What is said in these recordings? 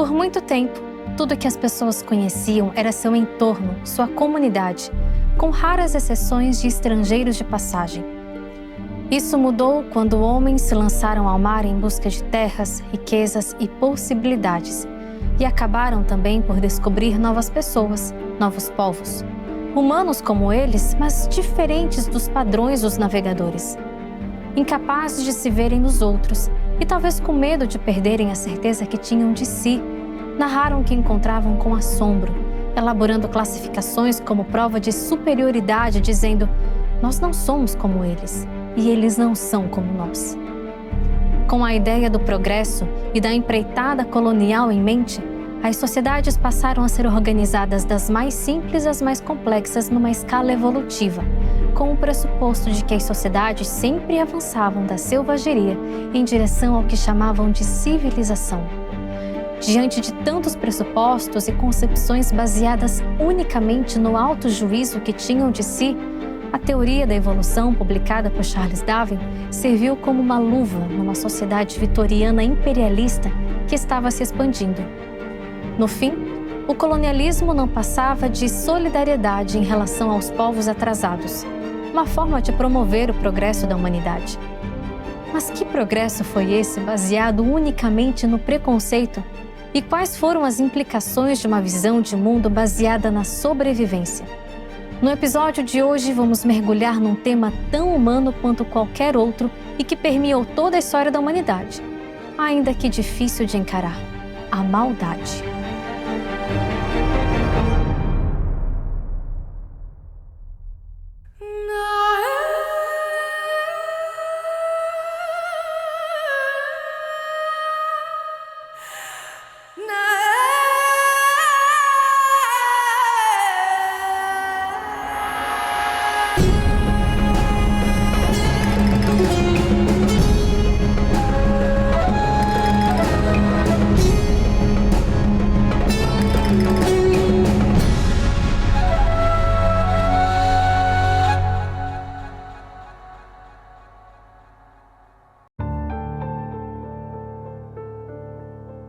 Por muito tempo, tudo que as pessoas conheciam era seu entorno, sua comunidade, com raras exceções de estrangeiros de passagem. Isso mudou quando homens se lançaram ao mar em busca de terras, riquezas e possibilidades, e acabaram também por descobrir novas pessoas, novos povos. Humanos como eles, mas diferentes dos padrões dos navegadores. Incapazes de se verem nos outros e talvez com medo de perderem a certeza que tinham de si, narraram o que encontravam com assombro, elaborando classificações como prova de superioridade, dizendo: nós não somos como eles e eles não são como nós. Com a ideia do progresso e da empreitada colonial em mente, as sociedades passaram a ser organizadas das mais simples às mais complexas numa escala evolutiva, com o pressuposto de que as sociedades sempre avançavam da selvageria em direção ao que chamavam de civilização. Diante de tantos pressupostos e concepções baseadas unicamente no alto juízo que tinham de si, a teoria da evolução publicada por Charles Darwin serviu como uma luva numa sociedade vitoriana imperialista que estava se expandindo. No fim, o colonialismo não passava de solidariedade em relação aos povos atrasados, uma forma de promover o progresso da humanidade. Mas que progresso foi esse baseado unicamente no preconceito? E quais foram as implicações de uma visão de mundo baseada na sobrevivência? No episódio de hoje, vamos mergulhar num tema tão humano quanto qualquer outro e que permeou toda a história da humanidade, ainda que difícil de encarar: a maldade.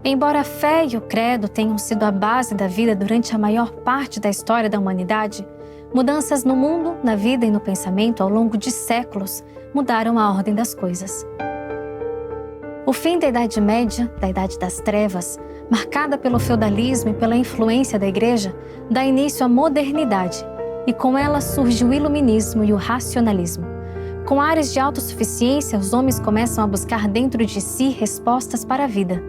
Embora a fé e o credo tenham sido a base da vida durante a maior parte da história da humanidade, mudanças no mundo, na vida e no pensamento ao longo de séculos mudaram a ordem das coisas. O fim da Idade Média, da Idade das Trevas, marcada pelo feudalismo e pela influência da Igreja, dá início à modernidade, e com ela surge o iluminismo e o racionalismo. Com áreas de autossuficiência, os homens começam a buscar dentro de si respostas para a vida.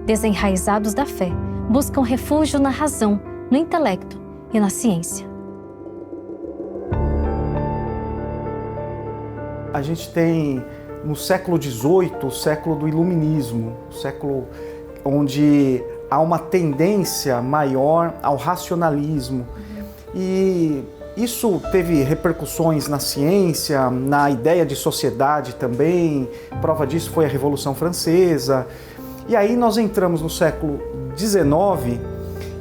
Desenraizados da fé, buscam refúgio na razão, no intelecto e na ciência. A gente tem no século XVIII o século do iluminismo, o século onde há uma tendência maior ao racionalismo. E isso teve repercussões na ciência, na ideia de sociedade também. Prova disso foi a Revolução Francesa. E aí nós entramos no século XIX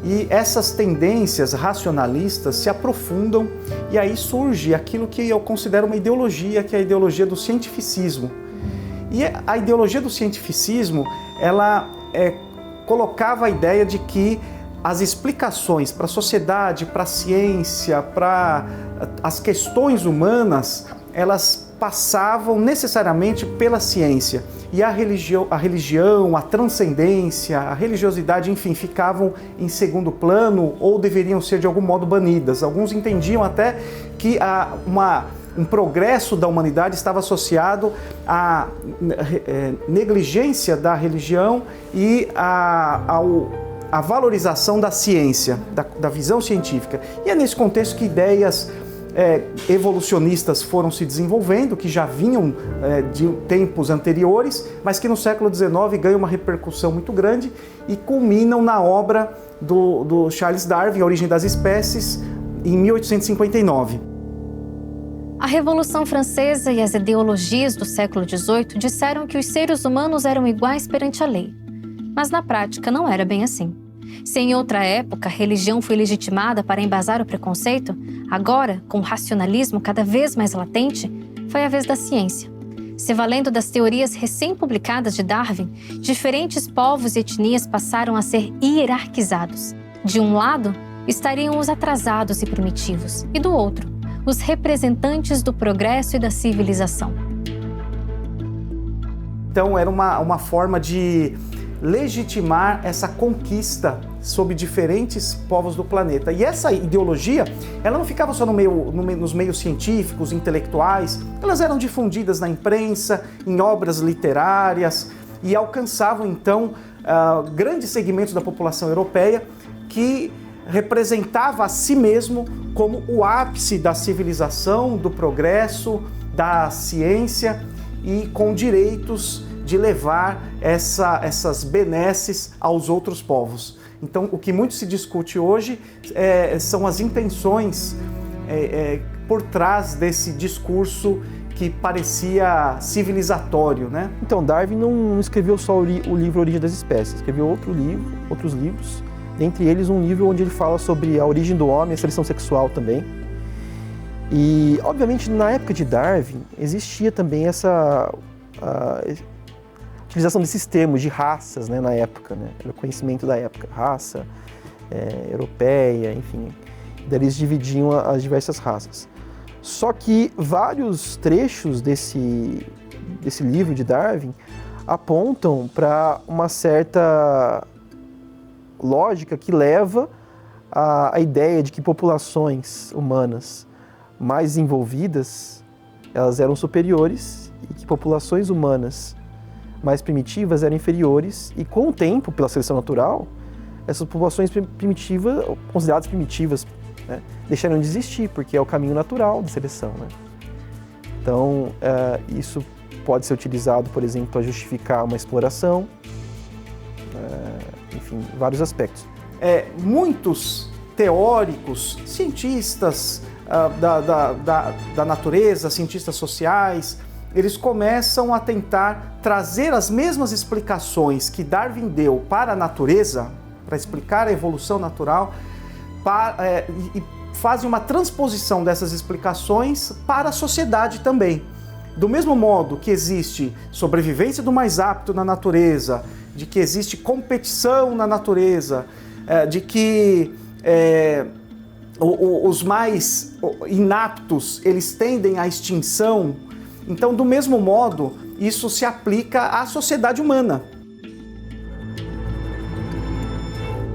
e essas tendências racionalistas se aprofundam e aí surge aquilo que eu considero uma ideologia, que é a ideologia do cientificismo. E a ideologia do cientificismo, ela colocava a ideia de que as explicações para a sociedade, para a ciência, para as questões humanas, elas passavam necessariamente pela ciência. E a religião, a transcendência, a religiosidade, enfim, ficavam em segundo plano ou deveriam ser de algum modo banidas. Alguns entendiam até que um progresso da humanidade estava associado à negligência da religião e à valorização da ciência, da visão científica. E é nesse contexto que ideias evolucionistas foram se desenvolvendo, que já vinham de tempos anteriores, mas que no século XIX ganham uma repercussão muito grande e culminam na obra do Charles Darwin, A Origem das Espécies, em 1859. A Revolução Francesa e as ideologias do século XVIII disseram que os seres humanos eram iguais perante a lei. Mas na prática não era bem assim. Se em outra época a religião foi legitimada para embasar o preconceito, agora, com o racionalismo cada vez mais latente, foi a vez da ciência. Se valendo das teorias recém-publicadas de Darwin, diferentes povos e etnias passaram a ser hierarquizados. De um lado, estariam os atrasados e primitivos, e do outro, os representantes do progresso e da civilização. Então era uma forma de legitimar essa conquista sobre diferentes povos do planeta. E essa ideologia, ela não ficava só nos meios científicos, intelectuais, elas eram difundidas na imprensa, em obras literárias e alcançavam então grandes segmentos da população europeia que representava a si mesmo como o ápice da civilização, do progresso, da ciência e com direitos de levar essas benesses aos outros povos. Então, o que muito se discute hoje são as intenções por trás desse discurso que parecia civilizatório, né? Então, Darwin não escreveu só o livro Origem das Espécies, escreveu outros livros, dentre eles um livro onde ele fala sobre a origem do homem, a seleção sexual também. E, obviamente, na época de Darwin, existia também essa utilização desses termos de raças, né, na época, né? Era o conhecimento da época, raça, europeia, enfim. Daí eles dividiam as diversas raças. Só que vários trechos desse livro de Darwin apontam para uma certa lógica que leva à ideia de que populações humanas mais desenvolvidas, elas eram superiores e que populações humanas mais primitivas eram inferiores e com o tempo, pela seleção natural, essas populações primitivas, consideradas primitivas, né, deixaram de existir, porque é o caminho natural da seleção, né? Então, isso pode ser utilizado, por exemplo, para justificar uma exploração, enfim, vários aspectos. Muitos teóricos, cientistas da natureza, cientistas sociais, eles começam a tentar trazer as mesmas explicações que Darwin deu para a natureza, para explicar a evolução natural, e fazem uma transposição dessas explicações para a sociedade também. Do mesmo modo que existe sobrevivência do mais apto na natureza, de que existe competição na natureza, de que os mais inaptos, eles tendem à extinção. Então, do mesmo modo, isso se aplica à sociedade humana.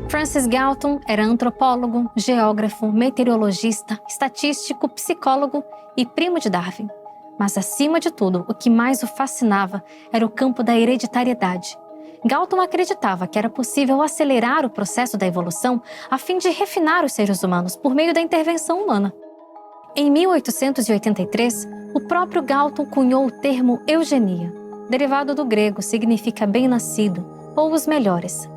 Francis Galton era antropólogo, geógrafo, meteorologista, estatístico, psicólogo e primo de Darwin. Mas, acima de tudo, o que mais o fascinava era o campo da hereditariedade. Galton acreditava que era possível acelerar o processo da evolução a fim de refinar os seres humanos por meio da intervenção humana. Em 1883, o próprio Galton cunhou o termo eugenia. Derivado do grego, significa bem-nascido ou os melhores.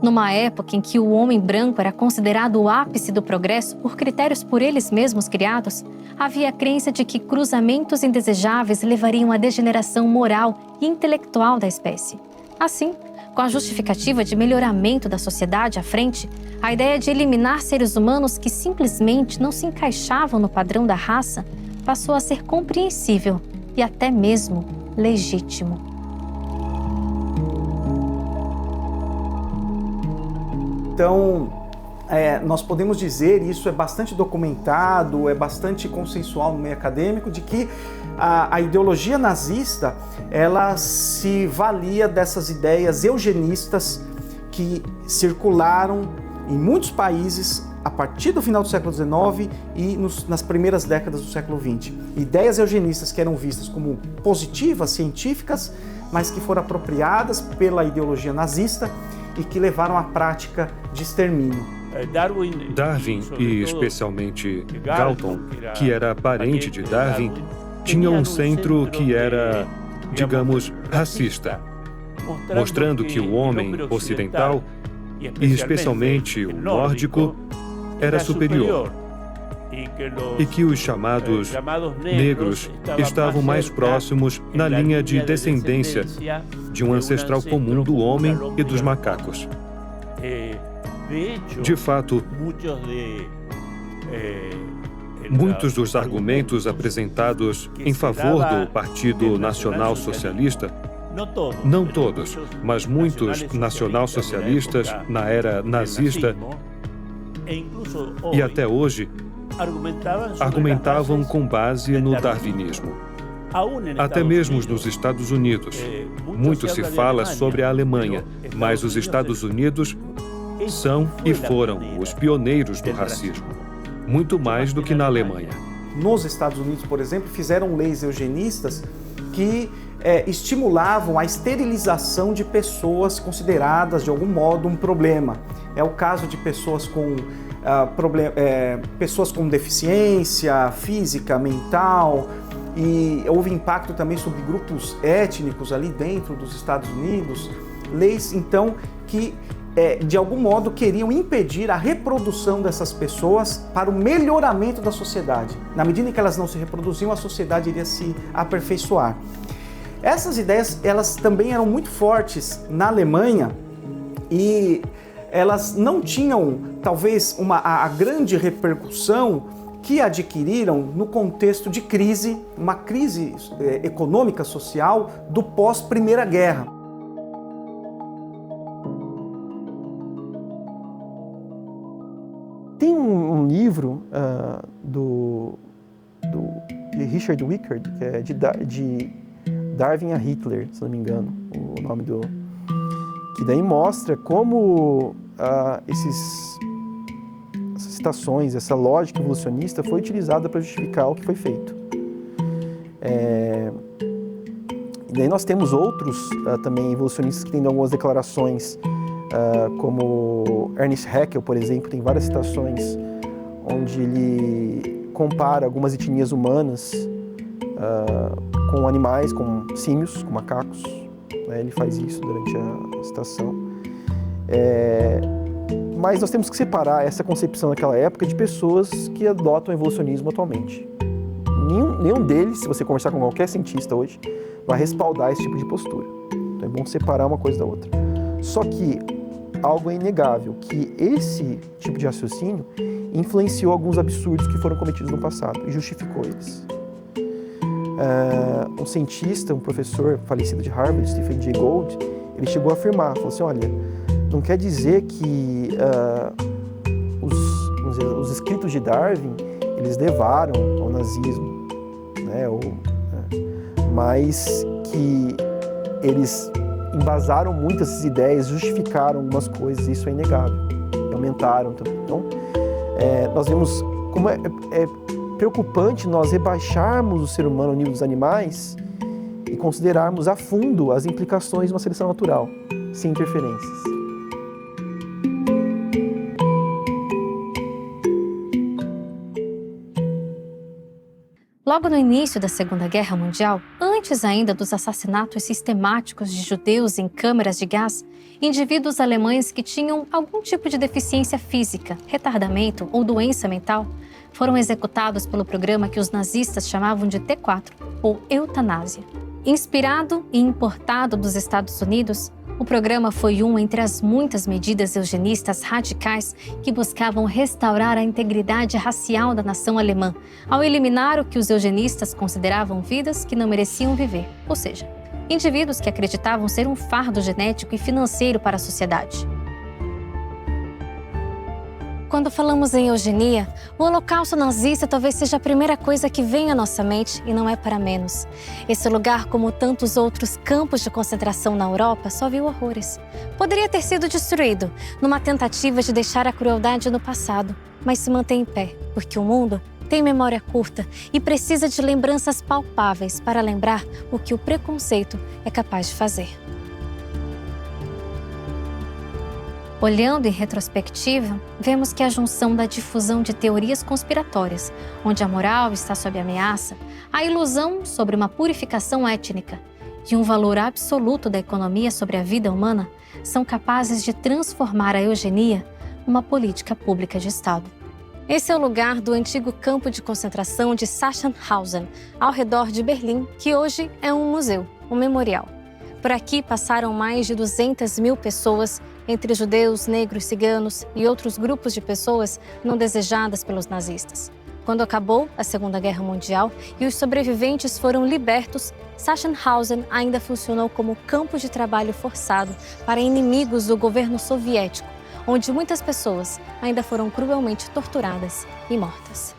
Numa época em que o homem branco era considerado o ápice do progresso por critérios por eles mesmos criados, havia a crença de que cruzamentos indesejáveis levariam à degeneração moral e intelectual da espécie. Assim, com a justificativa de melhoramento da sociedade à frente, a ideia de eliminar seres humanos que simplesmente não se encaixavam no padrão da raça passou a ser compreensível e até mesmo legítimo. Então, nós podemos dizer, e isso é bastante documentado, é bastante consensual no meio acadêmico, de que a ideologia nazista, ela se valia dessas ideias eugenistas que circularam em muitos países a partir do final do século XIX e nas primeiras décadas do século XX. Ideias eugenistas que eram vistas como positivas, científicas, mas que foram apropriadas pela ideologia nazista e que levaram à prática de extermínio. Darwin, e especialmente Galton, que era parente de Darwin, tinha um centro que era, digamos, racista, mostrando que o homem ocidental, e especialmente o nórdico, era superior, e que os chamados negros estavam mais próximos na linha de descendência de um ancestral comum do homem e dos macacos. De fato, Muitos dos argumentos apresentados em favor do Partido Nacional Socialista, não todos, mas muitos nacionalsocialistas na era nazista e até hoje, argumentavam com base no darwinismo. Até mesmo nos Estados Unidos. Muito se fala sobre a Alemanha, mas os Estados Unidos são e foram os pioneiros do racismo, muito mais do que na Alemanha. Nos Estados Unidos, por exemplo, fizeram leis eugenistas que estimulavam a esterilização de pessoas consideradas, de algum modo, um problema. É o caso de pessoas com deficiência física, mental, e houve impacto também sobre grupos étnicos ali dentro dos Estados Unidos. Leis, então, que de algum modo queriam impedir a reprodução dessas pessoas para o melhoramento da sociedade. Na medida em que elas não se reproduziam, a sociedade iria se aperfeiçoar. Essas ideias, elas também eram muito fortes na Alemanha e elas não tinham, talvez, a grande repercussão que adquiriram no contexto de crise, uma crise econômica, social do pós-Primeira Guerra. Tem um livro de Richard Wickard, que é de Darwin a Hitler, se não me engano, o nome que daí mostra como essas citações, essa lógica evolucionista foi utilizada para justificar o que foi feito. E daí nós temos outros também evolucionistas que têm algumas declarações, como Ernest Haeckel, por exemplo, tem várias citações onde ele compara algumas etnias humanas com animais, com símios, com macacos. Ele faz isso durante a citação. Mas nós temos que separar essa concepção daquela época de pessoas que adotam o evolucionismo atualmente. Nenhum deles, se você conversar com qualquer cientista hoje, vai respaldar esse tipo de postura. Então é bom separar uma coisa da outra. Só que algo é inegável, que esse tipo de raciocínio influenciou alguns absurdos que foram cometidos no passado e justificou eles. Um cientista, um professor falecido de Harvard, Stephen Jay Gould, ele chegou a afirmar, falou assim, olha, não quer dizer que os escritos de Darwin, eles levaram ao nazismo, né, mas que eles embasaram muito essas ideias, justificaram algumas coisas, isso é inegável, aumentaram também. Então, nós vemos como é preocupante nós rebaixarmos o ser humano ao nível dos animais e considerarmos a fundo as implicações de uma seleção natural, sem interferências. Logo no início da Segunda Guerra Mundial, antes ainda dos assassinatos sistemáticos de judeus em câmeras de gás, indivíduos alemães que tinham algum tipo de deficiência física, retardamento ou doença mental foram executados pelo programa que os nazistas chamavam de T4, ou eutanásia. Inspirado e importado dos Estados Unidos, o programa foi entre as muitas medidas eugenistas radicais que buscavam restaurar a integridade racial da nação alemã, ao eliminar o que os eugenistas consideravam vidas que não mereciam viver, ou seja, indivíduos que acreditavam ser um fardo genético e financeiro para a sociedade. Quando falamos em eugenia, o Holocausto nazista talvez seja a primeira coisa que vem à nossa mente e não é para menos. Esse lugar, como tantos outros campos de concentração na Europa, só viu horrores. Poderia ter sido destruído numa tentativa de deixar a crueldade no passado, mas se mantém em pé, porque o mundo tem memória curta e precisa de lembranças palpáveis para lembrar o que o preconceito é capaz de fazer. Olhando em retrospectiva, vemos que a junção da difusão de teorias conspiratórias, onde a moral está sob ameaça, a ilusão sobre uma purificação étnica e um valor absoluto da economia sobre a vida humana são capazes de transformar a eugenia numa política pública de Estado. Esse é o lugar do antigo campo de concentração de Sachsenhausen, ao redor de Berlim, que hoje é um museu, um memorial. Por aqui passaram mais de 200 mil pessoas, entre judeus, negros, ciganos e outros grupos de pessoas não desejadas pelos nazistas. Quando acabou a Segunda Guerra Mundial e os sobreviventes foram libertos, Sachsenhausen ainda funcionou como campo de trabalho forçado para inimigos do governo soviético, onde muitas pessoas ainda foram cruelmente torturadas e mortas.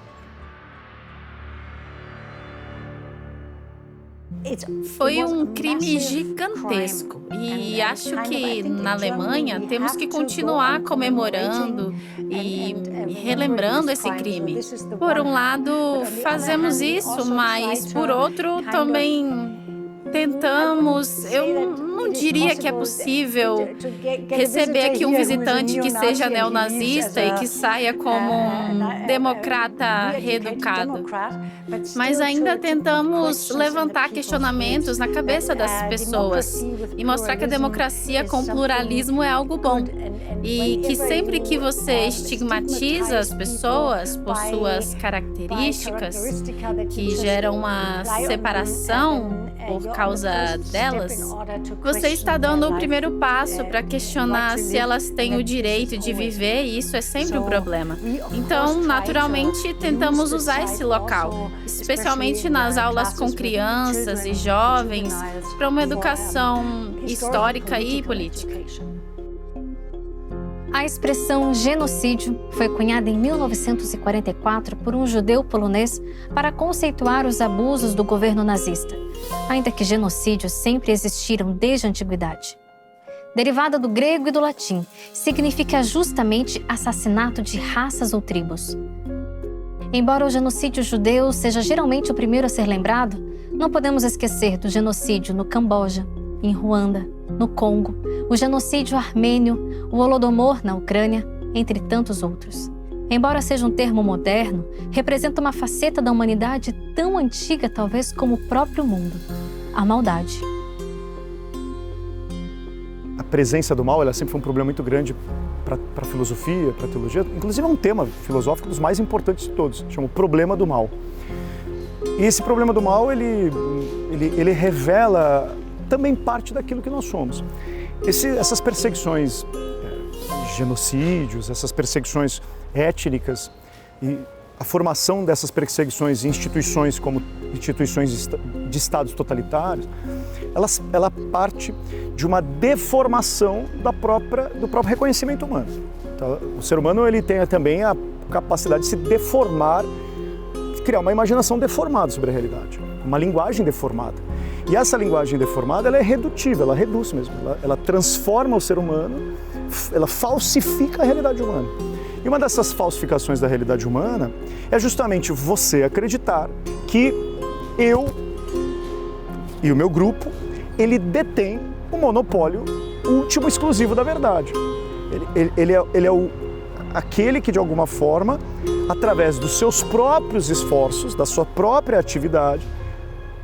Foi um crime gigantesco e acho que na Alemanha temos que continuar comemorando e relembrando esse crime. Por um lado, fazemos isso, mas por outro também tentamos, eu não diria que é possível receber aqui um visitante que seja neonazista e que saia como um democrata reeducado. Mas ainda tentamos levantar questionamentos na cabeça das pessoas e mostrar que a democracia com pluralismo é algo bom. E que sempre que você estigmatiza as pessoas por suas características, que geram uma separação por causa delas, você está dando o primeiro passo para questionar se elas têm o direito de viver, e isso é sempre um problema. Então, naturalmente, tentamos usar esse local, especialmente nas aulas com crianças e jovens, para uma educação histórica e política. A expressão genocídio foi cunhada em 1944 por um judeu polonês para conceituar os abusos do governo nazista, ainda que genocídios sempre existiram desde a antiguidade. Derivada do grego e do latim, significa justamente assassinato de raças ou tribos. Embora o genocídio judeu seja geralmente o primeiro a ser lembrado, não podemos esquecer do genocídio no Camboja, em Ruanda, no Congo, o genocídio armênio, o Holodomor na Ucrânia, entre tantos outros. Embora seja um termo moderno, representa uma faceta da humanidade tão antiga talvez como o próprio mundo, a maldade. A presença do mal, ela sempre foi um problema muito grande para a filosofia, para a teologia. Inclusive é um tema filosófico dos mais importantes de todos, chama o problema do mal. E esse problema do mal, ele revela também parte daquilo que nós somos. Essas perseguições, genocídios, essas perseguições étnicas e a formação dessas perseguições em instituições como instituições de estados totalitários, ela parte de uma deformação do próprio reconhecimento humano. Então, o ser humano ele tem também a capacidade de se deformar, de criar uma imaginação deformada sobre a realidade, uma linguagem deformada. E essa linguagem deformada, ela é redutiva, ela reduz mesmo, ela transforma o ser humano, ela falsifica a realidade humana. E uma dessas falsificações da realidade humana é justamente você acreditar que eu e o meu grupo, ele detém o monopólio último exclusivo da verdade. Ele é aquele que, de alguma forma, através dos seus próprios esforços, da sua própria atividade,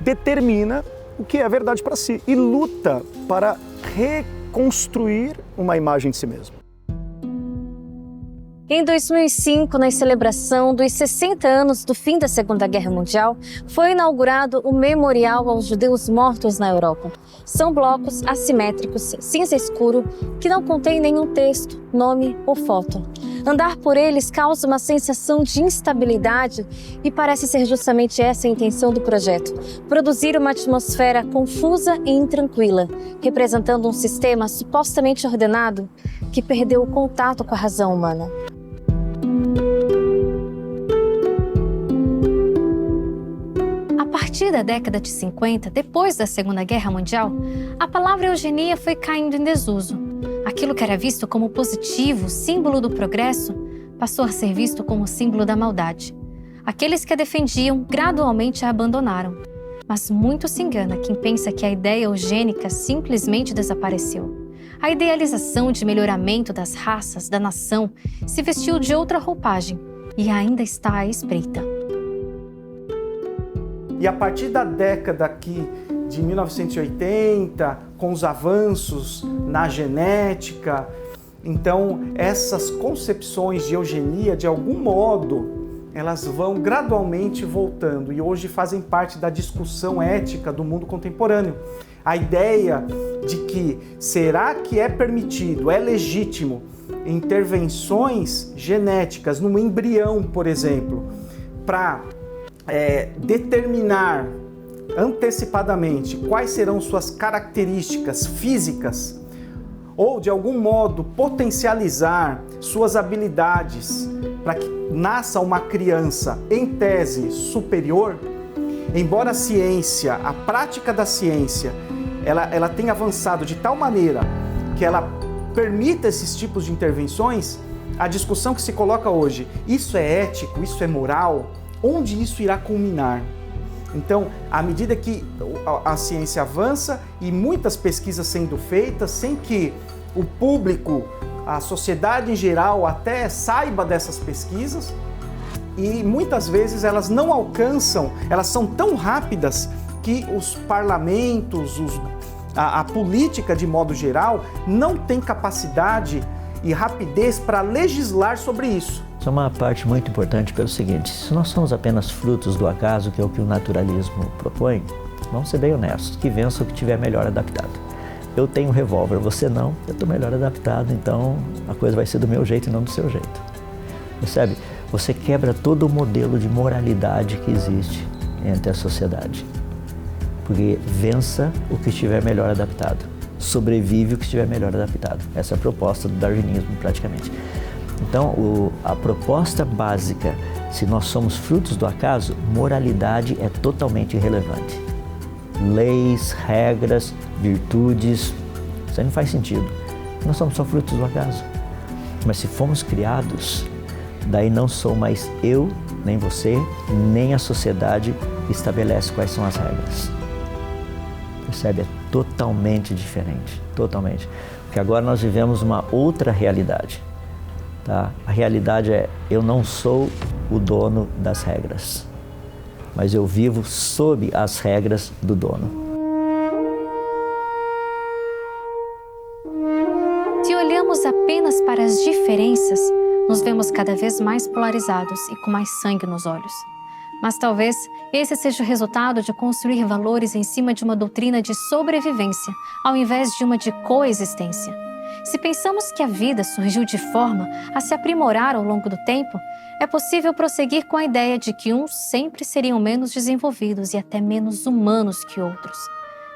determina o que é a verdade para si e luta para reconstruir uma imagem de si mesmo. Em 2005, na celebração dos 60 anos do fim da Segunda Guerra Mundial, foi inaugurado o Memorial aos Judeus Mortos na Europa. São blocos assimétricos, cinza escuro, que não contêm nenhum texto, nome ou foto. Andar por eles causa uma sensação de instabilidade e parece ser justamente essa a intenção do projeto: produzir uma atmosfera confusa e intranquila, representando um sistema supostamente ordenado que perdeu o contato com a razão humana. A partir da década de 50, depois da Segunda Guerra Mundial, a palavra eugenia foi caindo em desuso. Aquilo que era visto como positivo, símbolo do progresso, passou a ser visto como símbolo da maldade. Aqueles que a defendiam gradualmente a abandonaram. Mas muito se engana quem pensa que a ideia eugênica simplesmente desapareceu. A idealização de melhoramento das raças, da nação, se vestiu de outra roupagem e ainda está à espreita. E a partir da década de 1980, com os avanços na genética, então essas concepções de eugenia, de algum modo, elas vão gradualmente voltando e hoje fazem parte da discussão ética do mundo contemporâneo. A ideia de que será que é permitido, é legítimo intervenções genéticas no embrião, por exemplo, para determinar antecipadamente quais serão suas características físicas ou, de algum modo, potencializar suas habilidades para que nasça uma criança, em tese, superior, embora a ciência, a prática da ciência, ela tenha avançado de tal maneira que ela permita esses tipos de intervenções, a discussão que se coloca hoje, isso é ético, isso é moral, onde isso irá culminar? Então, à medida que a ciência avança e muitas pesquisas sendo feitas sem que o público, a sociedade em geral até saiba dessas pesquisas, e muitas vezes elas não alcançam, elas são tão rápidas que os parlamentos, a política de modo geral, não tem capacidade e rapidez para legislar sobre isso. Isso é uma parte muito importante pelo seguinte: se nós somos apenas frutos do acaso, que é o que o naturalismo propõe, vamos ser bem honestos, que vença o que estiver melhor adaptado. Eu tenho um revólver, você não, eu estou melhor adaptado, então a coisa vai ser do meu jeito e não do seu jeito. Percebe? Você quebra todo o modelo de moralidade que existe entre a sociedade. Porque vença o que estiver melhor adaptado. Sobrevive o que estiver melhor adaptado. Essa é a proposta do darwinismo, praticamente. Então, a proposta básica, se nós somos frutos do acaso, moralidade é totalmente irrelevante. Leis, regras, virtudes, isso aí não faz sentido. Nós somos só frutos do acaso. Mas se fomos criados, daí não sou mais eu, nem você, nem a sociedade que estabelece quais são as regras. Percebe? É totalmente diferente, totalmente. Porque agora nós vivemos uma outra realidade. Tá? A realidade é, eu não sou o dono das regras, mas eu vivo sob as regras do dono. Se olhamos apenas para as diferenças, nos vemos cada vez mais polarizados e com mais sangue nos olhos. Mas talvez esse seja o resultado de construir valores em cima de uma doutrina de sobrevivência, ao invés de uma de coexistência. Se pensamos que a vida surgiu de forma a se aprimorar ao longo do tempo, é possível prosseguir com a ideia de que uns sempre seriam menos desenvolvidos e até menos humanos que outros.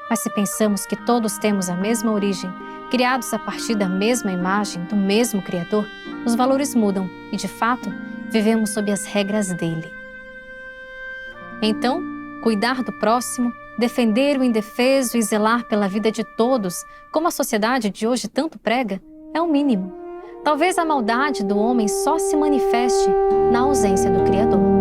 Mas se pensamos que todos temos a mesma origem, criados a partir da mesma imagem, do mesmo Criador, os valores mudam e, de fato, vivemos sob as regras dele. Então, cuidar do próximo, defender o indefeso e zelar pela vida de todos, como a sociedade de hoje tanto prega, é o mínimo. Talvez a maldade do homem só se manifeste na ausência do Criador.